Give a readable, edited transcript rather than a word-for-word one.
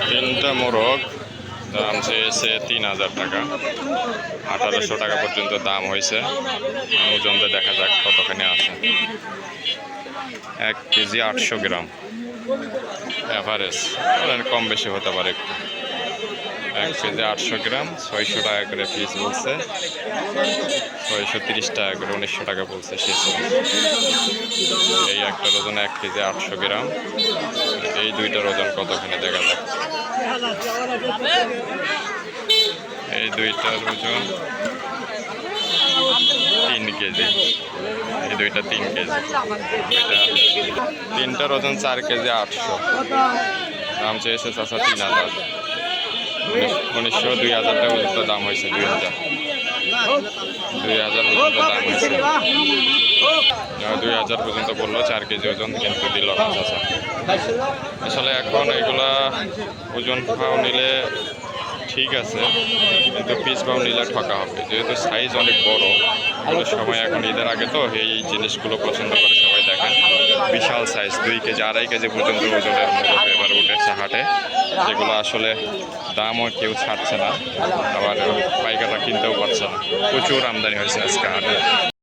তিনটা মোরগ দাম চেয়েছে 3,000 টাকা, 1800 টাকা পর্যন্ত দাম হয়েছে। ওজনটা দেখা যাক কতখানি আছে। 1 কেজি 800 গ্রাম অ্যাভারেজ, কম বেশি হতে পারে একটু। 1 কেজি 800 গ্রাম 600 টাকা করে পিস বলছে, 630 টাকা করে, 1900 টাকা বলছে শেষ। এই একটার ওজন 1 কেজি 800 গ্রাম। এই দুইটার ওজন কতখানি দেখা যাক। এই দুইটার ওজন 3 কেজি, এই দুইটা 3 কেজি। তিনটার ওজন 4 কেজি 800। দাম চেয়েছে চাচা 3,000। 1900 2000 টাকা পর্যন্ত দাম হয়েছে, 2000 পর্যন্ত দাম হয়েছে। 2000 পর্যন্ত বললো, 4 কেজি ওজন কিন্তু দিল না চাচা। আসলে এখন এগুলা ওজন ভাও নিলে ঠিক আছে, কিন্তু পিস ভাও নিলে ঠকা হবে, যেহেতু সাইজ অনেক বড়। এগুলো সবাই এখন ঈদের আগে তো এই জিনিসগুলো পছন্দ করে সবাই। দেখেন বিশাল সাইজ, 2 কেজি 2.5 কেজি পর্যন্ত ওজনের মোরগ এবার উঠেছে হাটে, যেগুলো আসলে দামও কেউ ছাড়ছে না, আবার পাইকাররা কিনতেও পারছে না। প্রচুর আমদানি হয়েছে আজকে হাটে।